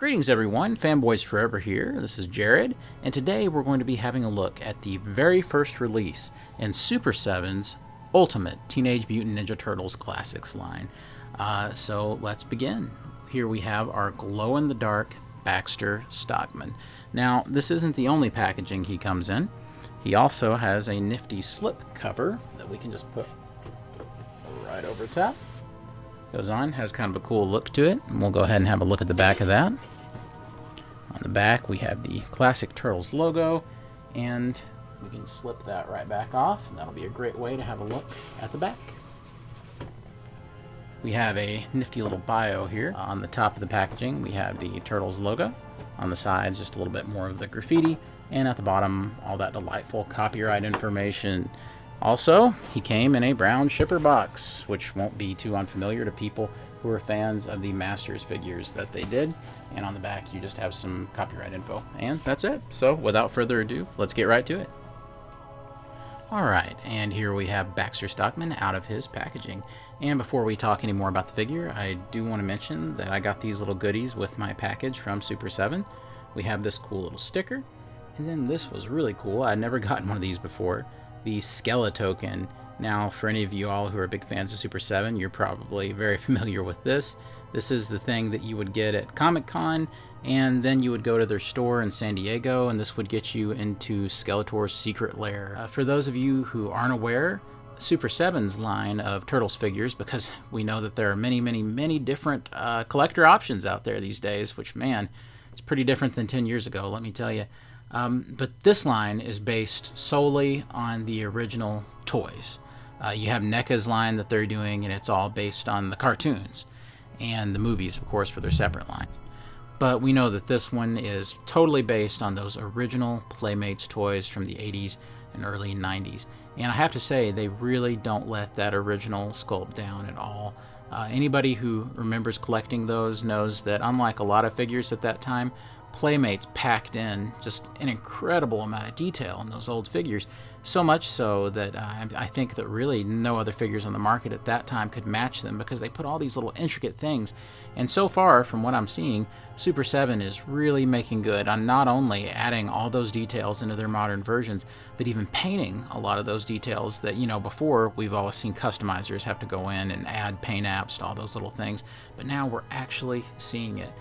Greetings everyone, Fanboys Forever here. This is Jared, and today we're going to be having a look at the very first release in Super 7's Ultimate Teenage Mutant Ninja Turtles Classics line. So let's begin. Here we have our glow-in-the-dark Baxter Stockman. Now, this isn't the only packaging he comes in. He also has a nifty slip cover that we can just put right over top. Goes on, has kind of a cool look to it, and we'll go ahead and have a look at the back of that. On the back we have the classic Turtles logo, and we can slip that right back off, and that'll be a great way to have a look at the back. We have a nifty little bio here. On the top of the packaging we have the Turtles logo. On the sides just a little bit more of the graffiti, and at the bottom all that delightful copyright information. Also, he came in a brown shipper box, which won't be too unfamiliar to people who are fans of the Masters figures that they did. And on the back, you just have some copyright info. And that's it. So, without further ado, let's get right to it. Alright, and here we have Baxter Stockman out of his packaging. And before we talk any more about the figure, I do want to mention that I got these little goodies with my package from Super 7. We have this cool little sticker. And then this was really cool. I'd never gotten one of these before. The Skeletoken. Now, for any of you all who are big fans of Super 7, you're probably very familiar with this. This is the thing that you would get at Comic-Con, and then you would go to their store in San Diego, and this would get you into Skeletor's secret lair. For those of you who aren't aware, Super 7's line of Turtles figures, because we know that there are many different collector options out there these days, which, man, it's pretty different than 10 years ago, let me tell you. But this line is based solely on the original toys. You have NECA's line that they're doing, and it's all based on the cartoons and the movies, of course, for their separate line. But we know that this one is totally based on those original Playmates toys from the 80s and early 90s. And I have to say, they really don't let that original sculpt down at all. Anybody who remembers collecting those knows that unlike a lot of figures at that time, Playmates packed in just an incredible amount of detail in those old figures, so much so that I think that really no other figures on the market at that time could match them, because they put all these little intricate things. And so far, from what I'm seeing, Super 7 is really making good on not only adding all those details into their modern versions, but even painting a lot of those details that, you know, before we've always seen customizers have to go in and add paint apps to all those little things, but now we're actually seeing it.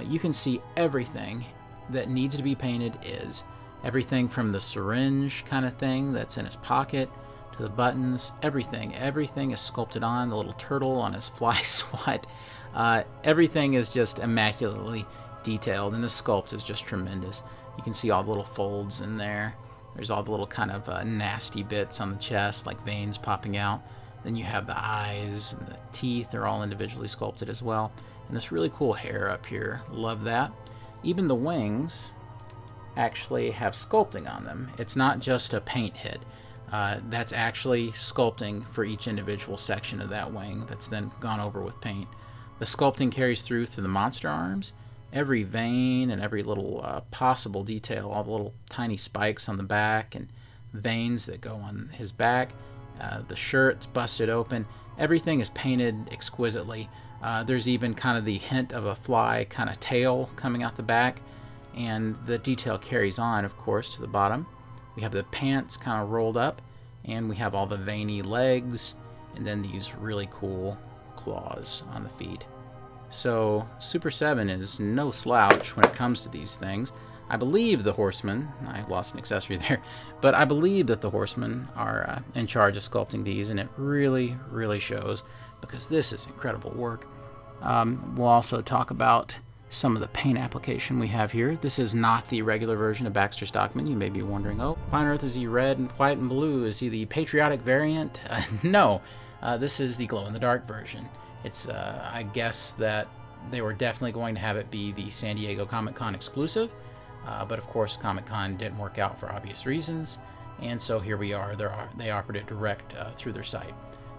You can see everything that needs to be painted is. Everything from the syringe kind of thing that's in his pocket to the buttons, everything is sculpted on. The little turtle on his fly swat. Everything is just immaculately detailed, and the sculpt is just tremendous. You can see all the little folds in there. There's all the little kind of nasty bits on the chest, like veins popping out. Then you have the eyes and the teeth are all individually sculpted as well. And this really cool hair up here, love that. Even the wings actually have sculpting on them. It's not just a paint hit. That's actually sculpting for each individual section of that wing that's then gone over with paint. The sculpting carries through the monster arms. Every vein and every little possible detail, all the little tiny spikes on the back and veins that go on his back. The shirt's busted open. Everything is painted exquisitely. There's even kind of the hint of a fly kind of tail coming out the back, and the detail carries on, of course, to the bottom. We have the pants kind of rolled up, and we have all the veiny legs, and then these really cool claws on the feet. So Super 7 is no slouch when it comes to these things. I believe the Horsemen, I lost an accessory there, but I believe that the Horsemen are in charge of sculpting these, and it really shows, because this is incredible work. We'll also talk about some of the paint application we have here. This is not the regular version of Baxter Stockman. You may be wondering, oh, why on earth is he red and white and blue? Is he the patriotic variant? No, this is the glow-in-the-dark version. It's, I guess that they were definitely going to have it be the San Diego Comic-Con exclusive, but of course Comic-Con didn't work out for obvious reasons, and so here we are. They offered it direct through their site.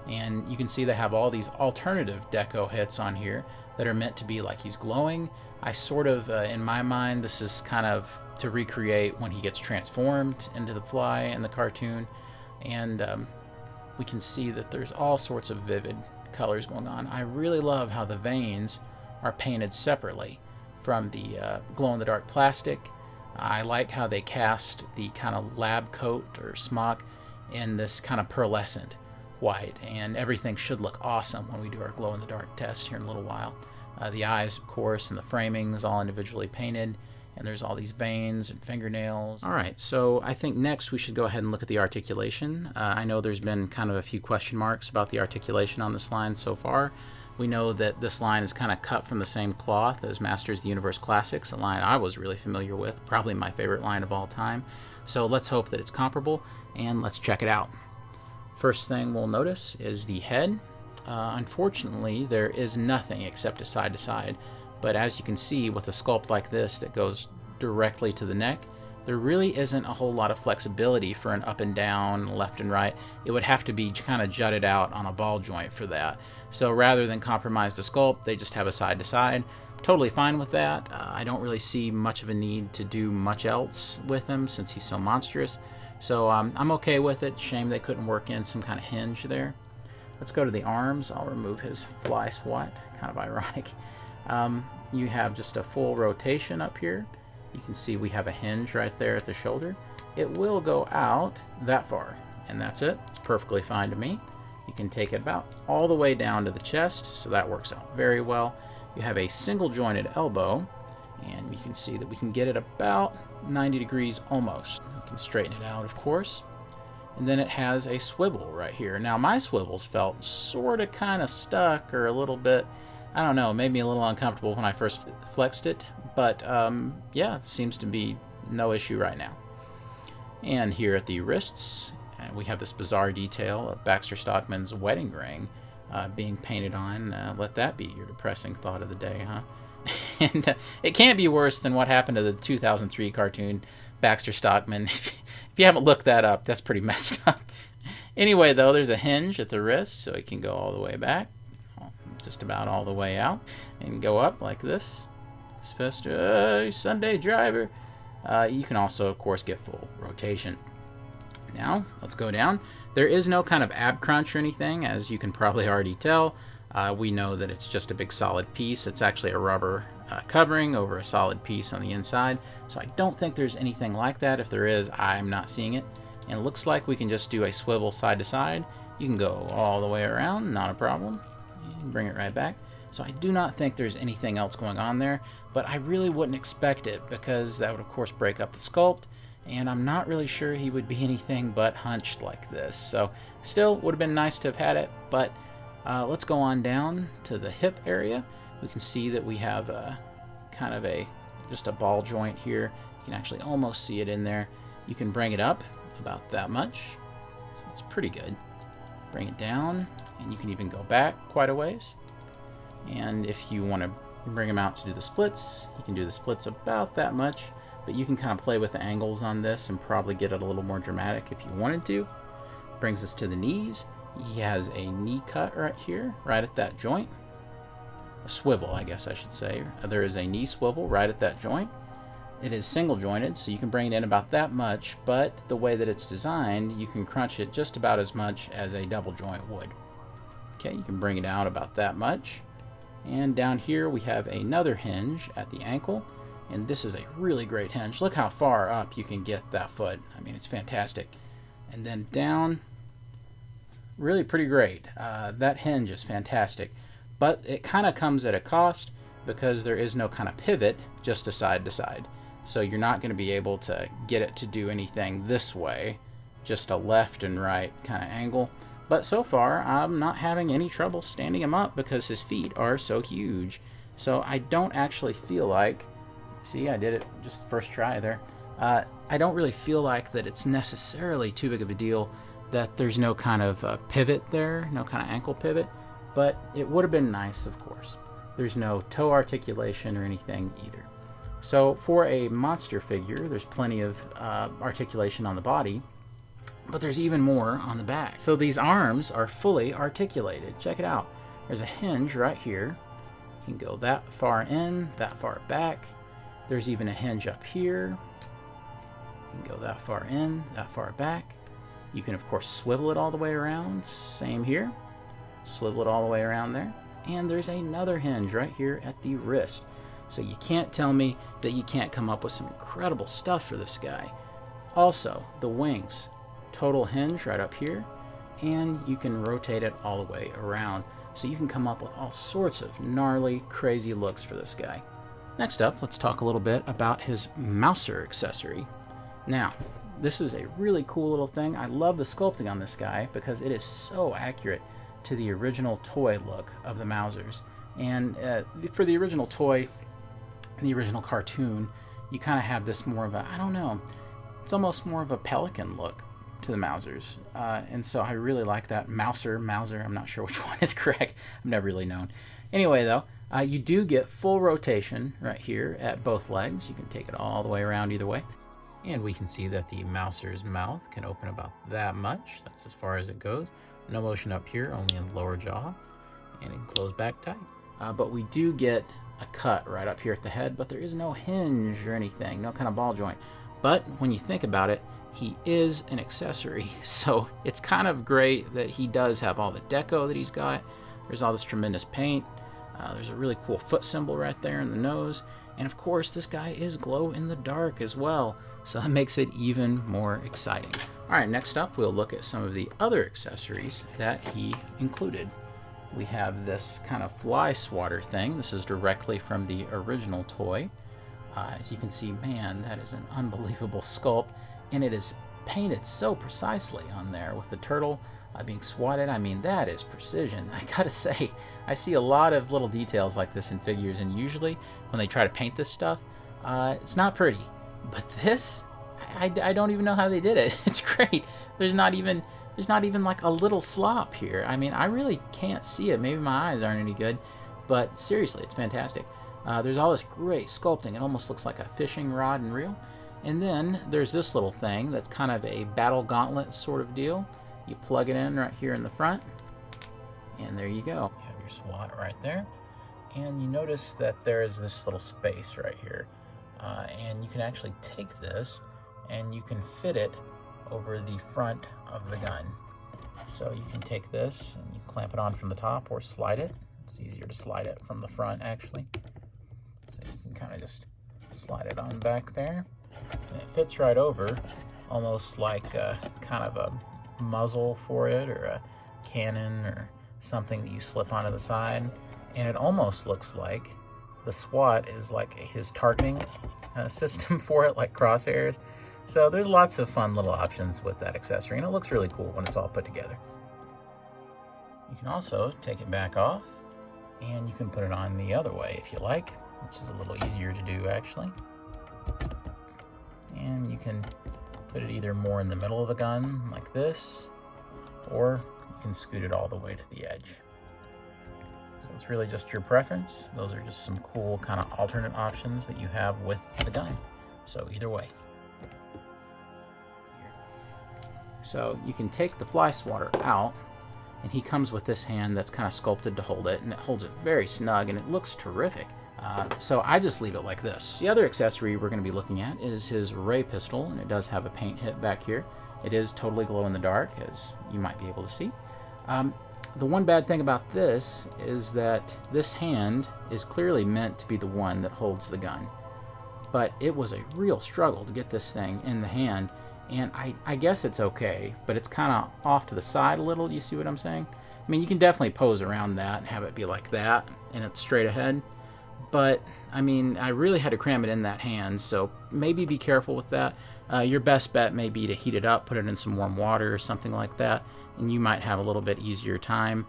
And you can see they have all these alternative deco hits on here that are meant to be like he's glowing. I sort of, in my mind, this is kind of to recreate when he gets transformed into the fly in the cartoon. And we can see that there's all sorts of vivid colors going on. I really love how the veins are painted separately from the glow-in-the-dark plastic. I like how they cast the kind of lab coat or smock in this kind of pearlescent white, and everything should look awesome when we do our glow-in-the-dark test here in a little while. The eyes, of course, and the framings all individually painted, and there's all these veins and fingernails. Alright, so I think next we should go ahead and look at the articulation. I know there's been kind of a few question marks about the articulation on this line so far. We know that this line is kind of cut from the same cloth as Masters of the Universe Classics, a line I was really familiar with, probably my favorite line of all time. So let's hope that it's comparable, and let's check it out. First thing we'll notice is the head. Unfortunately, there is nothing except a side-to-side, but as you can see with a sculpt like this that goes directly to the neck, there really isn't a whole lot of flexibility for an up and down, left and right. It would have to be kind of jutted out on a ball joint for that. So rather than compromise the sculpt, they just have a side-to-side. Totally fine with that. I don't really see much of a need to do much else with him since he's so monstrous. So I'm okay with it. Shame they couldn't work in some kind of hinge there. Let's go to the arms. I'll remove his fly swat. Kind of ironic. You have just a full rotation up here. You can see we have a hinge right there at the shoulder. It will go out that far, and that's it. It's perfectly fine to me. You can take it about all the way down to the chest, so that works out very well. You have a single jointed elbow, and you can see that we can get it about 90 degrees almost. You can straighten it out, of course. And then it has a swivel right here. Now my swivels felt sort of kind of stuck, or a little bit, I don't know, made me a little uncomfortable when I first flexed it, but yeah, seems to be no issue right now. And here at the wrists, we have this bizarre detail of Baxter Stockman's wedding ring being painted on. Let that be your depressing thought of the day, huh? And it can't be worse than what happened to the 2003 cartoon Baxter Stockman. If you haven't looked that up, that's pretty messed up. Anyway, though, there's a hinge at the wrist, so it can go all the way back, just about all the way out, and go up like this. Sylvester, Sunday driver. You can also, of course, get full rotation. Now, let's go down. There is no kind of ab crunch or anything, as you can probably already tell. We know that it's just a big solid piece. It's actually a rubber covering over a solid piece on the inside. So I don't think there's anything like that. If there is, I'm not seeing it. And it looks like we can just do a swivel side to side. You can go all the way around, not a problem. And bring it right back. So I do not think there's anything else going on there, but I really wouldn't expect it because that would of course break up the sculpt, and I'm not really sure he would be anything but hunched like this. So still would have been nice to have had it, but let's go on down to the hip area. We can see that we have kind of just a ball joint here. You can actually almost see it in there. You can bring it up about that much, so it's pretty good. Bring it down, and you can even go back quite a ways. And if you want to bring them out to do the splits, you can do the splits about that much, but you can kind of play with the angles on this and probably get it a little more dramatic if you wanted to. Brings us to the knees. He has a knee cut right here, right at that joint. A swivel, I guess I should say. There is a knee swivel right at that joint. It is single jointed, so you can bring it in about that much, but the way that it's designed, you can crunch it just about as much as a double joint would. Okay, you can bring it out about that much. And down here we have another hinge at the ankle, and this is a really great hinge. Look how far up you can get that foot. I mean, it's fantastic. And then down, really pretty great. That hinge is fantastic, but it kind of comes at a cost because there is no kind of pivot, just a side to side. So you're not going to be able to get it to do anything this way, just a left and right kind of angle. But so far, I'm not having any trouble standing him up because his feet are so huge. So I don't actually feel like, see, I did it just first try there. I don't really feel like that it's necessarily too big of a deal that there's no kind of pivot there, no kind of ankle pivot, but it would have been nice, of course. There's no toe articulation or anything either. So for a monster figure, there's plenty of articulation on the body, but there's even more on the back. So these arms are fully articulated. Check it out. There's a hinge right here. You can go that far in, that far back. There's even a hinge up here. You can go that far in, that far back. You can, of course, swivel it all the way around. Same here. Swivel it all the way around there. And there's another hinge right here at the wrist. So you can't tell me that you can't come up with some incredible stuff for this guy. Also, the wings, total hinge right up here, and you can rotate it all the way around. So you can come up with all sorts of gnarly, crazy looks for this guy. Next up, let's talk a little bit about his Mouser accessory. Now, this is a really cool little thing. I love the sculpting on this guy because it is so accurate to the original toy look of the Mousers. And for the original toy, the original cartoon, you kind of have this more of a, I don't know, it's almost more of a pelican look to the Mousers. And so I really like that. Mouser, I'm not sure which one is correct. I've never really known. Anyway, though, you do get full rotation right here at both legs. You can take it all the way around either way. And we can see that the Mouser's mouth can open about that much. That's as far as it goes. No motion up here, only in the lower jaw. And it can close back tight. But we do get a cut right up here at the head, but there is no hinge or anything, no kind of ball joint. But when you think about it, he is an accessory. So it's kind of great that he does have all the deco that he's got. There's all this tremendous paint. There's a really cool foot symbol right there in the nose. And of course, this guy is glow in the dark as well. So that makes it even more exciting. All right, next up, we'll look at some of the other accessories that he included. We have this kind of fly swatter thing. This is directly from the original toy. As you can see, man, that is an unbelievable sculpt. And it is painted so precisely on there with the turtle being swatted. I mean, that is precision. I gotta say, I see a lot of little details like this in figures, and usually when they try to paint this stuff, it's not pretty. But this, I don't even know how they did it. It's great. There's not even like a little slop here. I mean, I really can't see it. Maybe my eyes aren't any good, but seriously, it's fantastic. There's all this great sculpting. It almost looks like a fishing rod and reel. And then there's this little thing that's kind of a battle gauntlet sort of deal. You plug it in right here in the front, and there you go. You have your SWAT right there. And you notice that there is this little space right here. And you can actually take this and you can fit it over the front of the gun. So you can take this and you clamp it on from the top or slide it. It's easier to slide it from the front, actually. So you can kind of just slide it on back there. And it fits right over, almost like kind of a muzzle for it, or a cannon, or something that you slip onto the side. And it almost looks like the SWAT is like his targeting system for it, like crosshairs. So there's lots of fun little options with that accessory, and it looks really cool when it's all put together. You can also take it back off, and you can put it on the other way if you like, which is a little easier to do actually. And you can put it either more in the middle of the gun like this, or you can scoot it all the way to the edge. So it's really just your preference. Those are just some cool kind of alternate options that you have with the gun. So either way. So you can take the fly swatter out, and he comes with this hand that's kind of sculpted to hold it, and it holds it very snug, and it looks terrific. So I just leave it like this. The other accessory we're going to be looking at is his ray pistol, and it does have a paint hit back here. It is totally glow in the dark, as you might be able to see. The one bad thing about this is that this hand is clearly meant to be the one that holds the gun. But it was a real struggle to get this thing in the hand, and I guess it's okay, but it's kind of off to the side a little. You see what I'm saying? I mean, you can definitely pose around that and have it be like that, and it's straight ahead. But, I mean, I really had to cram it in that hand, so maybe be careful with that. Your best bet may be to heat it up, put it in some warm water or something like that, and you might have a little bit easier time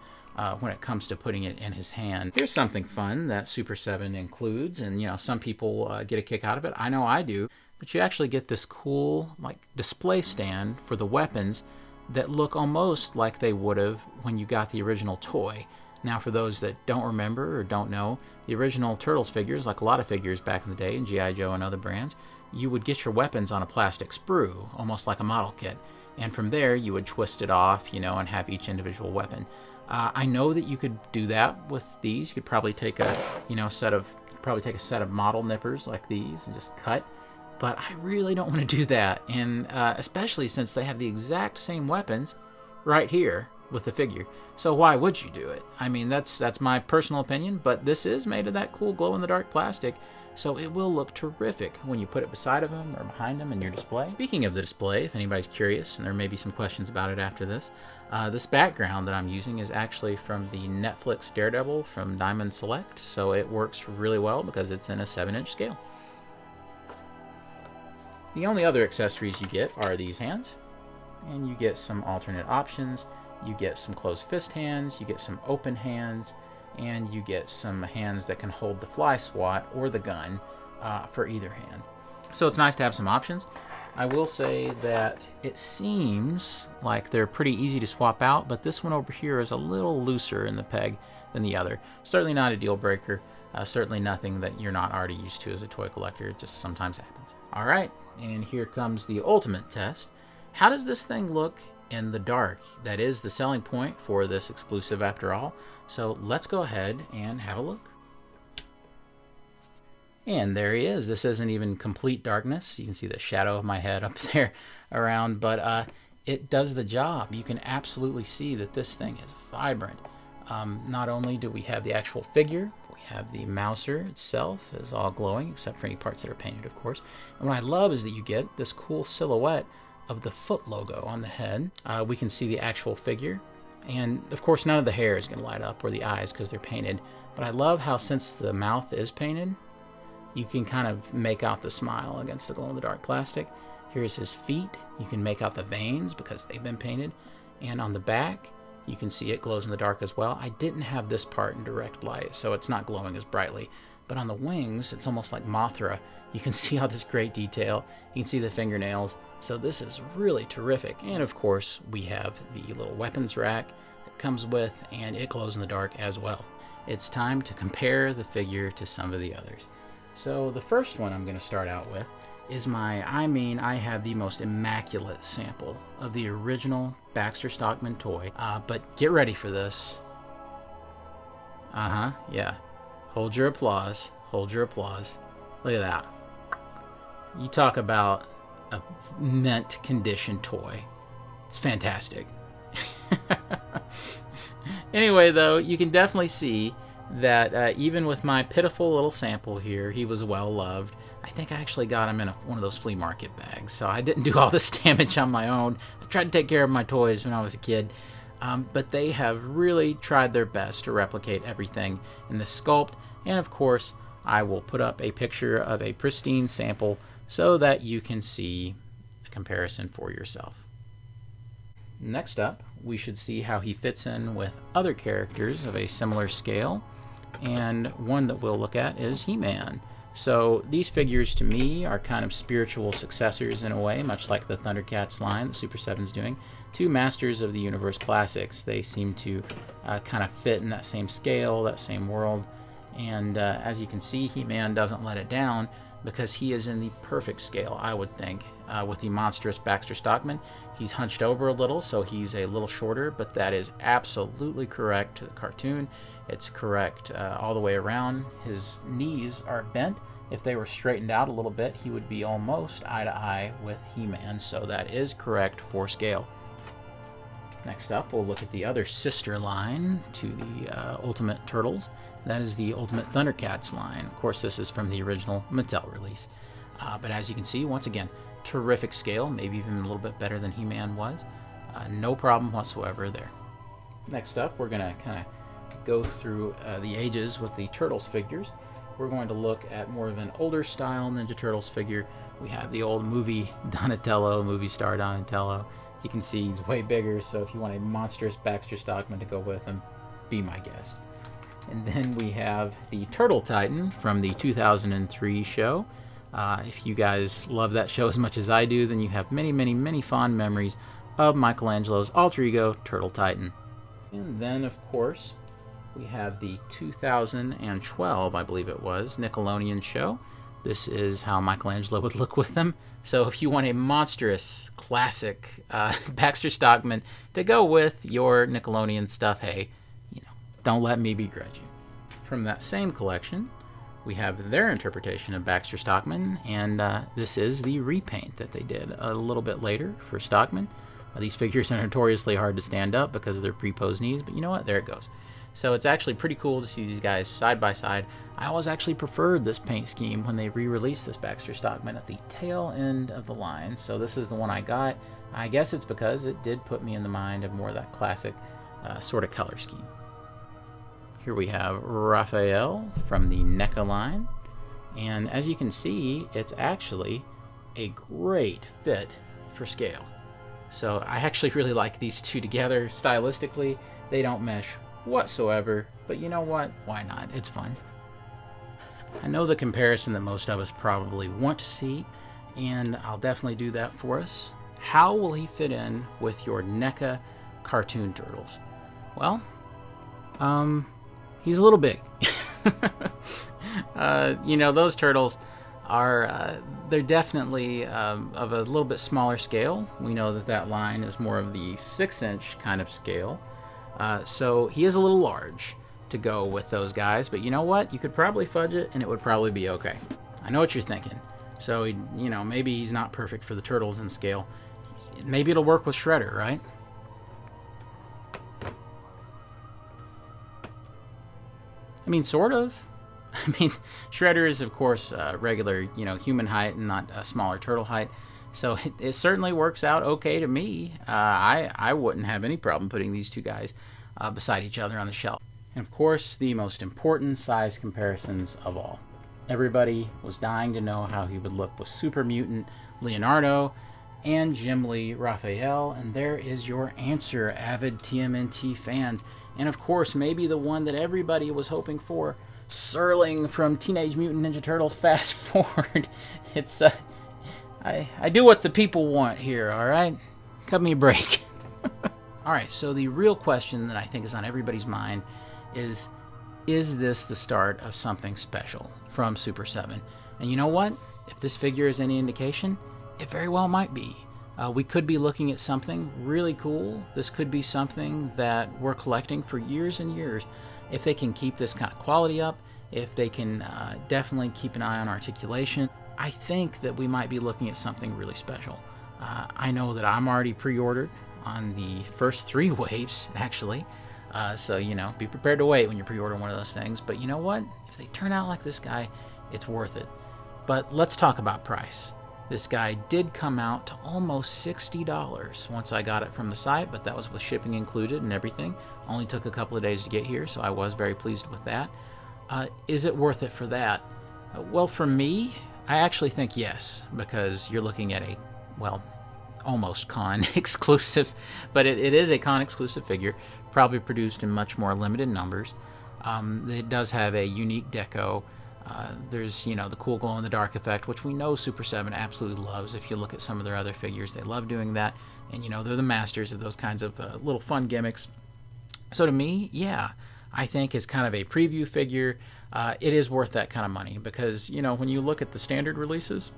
when it comes to putting it in his hand. Here's something fun that Super 7 includes, and, you know, some people get a kick out of it. I know I do. But you actually get this cool, like, display stand for the weapons that look almost like they would have when you got the original toy. Now, for those that don't remember or don't know, the original Turtles figures, like a lot of figures back in the day in G.I. Joe and other brands, you would get your weapons on a plastic sprue, almost like a model kit. And from there, you would twist it off, you know, and have each individual weapon. I know that you could do that with these. You could probably take a, you know, set of model nippers like these and just cut. But I really don't want to do that, and especially since they have the exact same weapons right here with the figure. So why would you do it? I mean, that's my personal opinion, but this is made of that cool glow-in-the-dark plastic, so it will look terrific when you put it beside of him or behind him in your display. Speaking of the display, if anybody's curious, and there may be some questions about it after this, this background that I'm using is actually from the Netflix Daredevil from Diamond Select, so it works really well because it's in a 7-inch scale. The only other accessories you get are these hands, and you get some alternate options. You get some closed fist hands, you get some open hands, and you get some hands that can hold the fly swat or the gun for either hand. So it's nice to have some options. I will say that it seems like they're pretty easy to swap out, but this one over here is a little looser in the peg than the other. Certainly not a deal breaker. Certainly nothing that you're not already used to as a toy collector. It just sometimes happens. All right, and here comes the ultimate test. How does this thing look in the dark? That is the selling point for this exclusive after all. So let's go ahead and have a look. And there he is. This isn't even complete darkness. You can see the shadow of my head up there around, but it does the job. You can absolutely see that this thing is vibrant. Not only do we have the actual figure, we have the mouser itself is all glowing, except for any parts that are painted, of course. And what I love is that you get this cool silhouette of the foot logo on the head. We can see the actual figure, and of course none of the hair is going to light up or the eyes because they're painted, but I love how since the mouth is painted, you can kind of make out the smile against the glow-in-the-dark plastic. Here's his feet. You can make out the veins because they've been painted, and on the back you can see it glows in the dark as well. I didn't have this part in direct light, so it's not glowing as brightly, but on the wings it's almost like Mothra. You can see all this great detail. You can see the fingernails. So this is really terrific. And of course, we have the little weapons rack that comes with, and it glows in the dark as well. It's time to compare the figure to some of the others. So the first one I'm going to start out with is I have the most immaculate sample of the original Baxter Stockman toy. But get ready for this. Yeah. Hold your applause. Hold your applause. Look at that. You talk about a mint condition toy. It's fantastic. Anyway, though, you can definitely see that even with my pitiful little sample here, he was well loved. I think I actually got him in one of those flea market bags, so I didn't do all this damage on my own. I tried to take care of my toys when I was a kid, but they have really tried their best to replicate everything in the Sculpt, and of course, I will put up a picture of a pristine sample so that you can see a comparison for yourself. Next up, we should see how he fits in with other characters of a similar scale, and one that we'll look at is He-Man. So these figures to me are kind of spiritual successors in a way, much like the Thundercats line that Super 7's doing, to Masters of the Universe classics. They seem to kind of fit in that same scale, that same world, and as you can see, He-Man doesn't let it down because he is in the perfect scale, I would think. With the monstrous Baxter Stockman, he's hunched over a little, so he's a little shorter, but that is absolutely correct to the cartoon. It's correct all the way around. His knees are bent. If they were straightened out a little bit, he would be almost eye to eye with He-Man, so that is correct for scale. Next up, we'll look at the other sister line to the Ultimate Turtles. That is the Ultimate Thundercats line. Of course, this is from the original Mattel release. But as you can see, once again, terrific scale, maybe even a little bit better than He-Man was. No problem whatsoever there. Next up, we're going to kind of go through the ages with the Turtles figures. We're going to look at more of an older style Ninja Turtles figure. We have the old movie Donatello, movie star Donatello. You can see he's way bigger, so if you want a monstrous Baxter Stockman to go with him, be my guest. And then we have the Turtle Titan from the 2003 show. If you guys love that show as much as I do, then you have many, many, many fond memories of Michelangelo's alter ego, Turtle Titan. And then, of course, we have the 2012, I believe it was, Nickelodeon show. This is how Michelangelo would look with them. So if you want a monstrous, classic Baxter Stockman to go with your Nickelodeon stuff, hey, don't let me begrudge you. From that same collection, we have their interpretation of Baxter Stockman, and this is the repaint that they did a little bit later for Stockman. These figures are notoriously hard to stand up because of their pre-posed knees, but you know what? There it goes. So it's actually pretty cool to see these guys side by side. I always actually preferred this paint scheme when they re-released this Baxter Stockman at the tail end of the line. So this is the one I got. I guess it's because it did put me in the mind of more of that classic sort of color scheme. Here we have Raphael from the NECA line. And as you can see, it's actually a great fit for scale. So I actually really like these two together stylistically. They don't mesh whatsoever, but you know what? Why not? It's fun. I know the comparison that most of us probably want to see, and I'll definitely do that for us. How will he fit in with your NECA cartoon turtles? Well, he's a little big. You know, those turtles are they're definitely of a little bit smaller scale. We know that that line is more of the 6-inch kind of scale. So he is a little large to go with those guys, but you know what? You could probably fudge it and it would probably be okay. I know what you're thinking. So, you know, maybe he's not perfect for the turtles in scale. Maybe it'll work with Shredder, right? I mean, sort of. I mean, Shredder is, of course, regular, you know, human height and not a smaller turtle height. So it certainly works out okay to me. I wouldn't have any problem putting these two guys beside each other on the shelf. And, of course, the most important size comparisons of all. Everybody was dying to know how he would look with Super Mutant Leonardo and Jim Lee Raphael. And there is your answer, avid TMNT fans. And, of course, maybe the one that everybody was hoping for, Serling from Teenage Mutant Ninja Turtles Fast Forward. It's, I do what the people want here, alright? Cut me a break. Alright, so the real question that I think is on everybody's mind is this the start of something special from Super 7? And you know what? If this figure is any indication, it very well might be. We could be looking at something really cool. This could be something that we're collecting for years and years. If they can keep this kind of quality up, if they can definitely keep an eye on articulation, I think that we might be looking at something really special. I know that I'm already pre-ordered on the first 3 waves, actually. So, you know, be prepared to wait when you pre-order one of those things. But you know what? If they turn out like this guy, it's worth it. But let's talk about price. This guy did come out to almost $60 once I got it from the site, but that was with shipping included and everything. Only took a couple of days to get here, so I was very pleased with that. Is it worth it for that? Well, for me, I actually think yes, because you're looking at a, well, almost con exclusive, but it is a con exclusive figure, probably produced in much more limited numbers. It does have a unique deco. There's, you know, the cool glow in the dark effect, which we know Super 7 absolutely loves. If you look at some of their other figures, they love doing that, and you know, they're the masters of those kinds of little fun gimmicks. So to me, yeah, I think as kind of a preview figure, it is worth that kind of money, because, you know, when you look at the standard releases,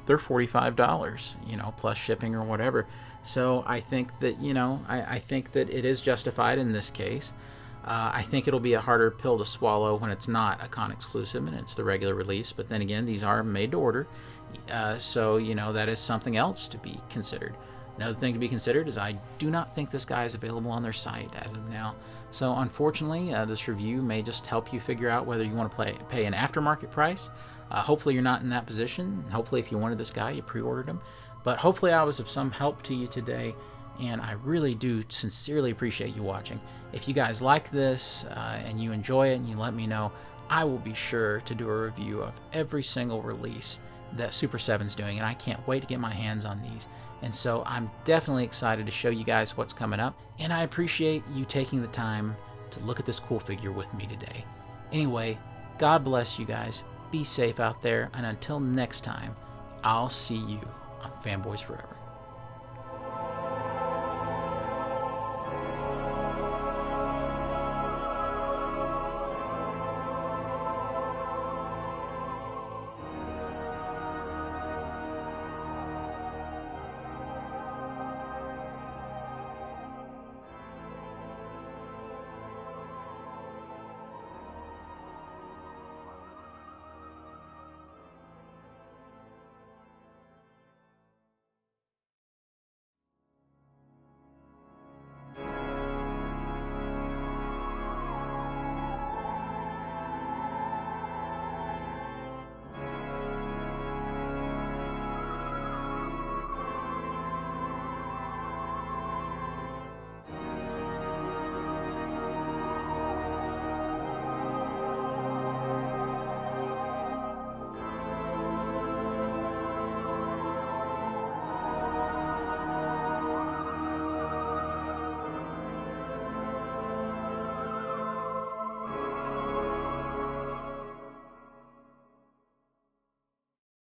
they're $45, you know, plus shipping or whatever. So I think that, you know, I think that it is justified in this case. I think it'll be a harder pill to swallow when it's not a con exclusive and it's the regular release. But then again, these are made to order. So, you know, that is something else to be considered. Another thing to be considered is I do not think this guy is available on their site as of now. So unfortunately, this review may just help you figure out whether you want to pay an aftermarket price. Hopefully you're not in that position. Hopefully if you wanted this guy, you pre-ordered him. But hopefully I was of some help to you today, and I really do sincerely appreciate you watching. If you guys like this and you enjoy it and you let me know, I will be sure to do a review of every single release that Super 7's doing, and I can't wait to get my hands on these. And so I'm definitely excited to show you guys what's coming up, and I appreciate you taking the time to look at this cool figure with me today. Anyway, God bless you guys, be safe out there, and until next time, I'll see you on Fanboys Forever.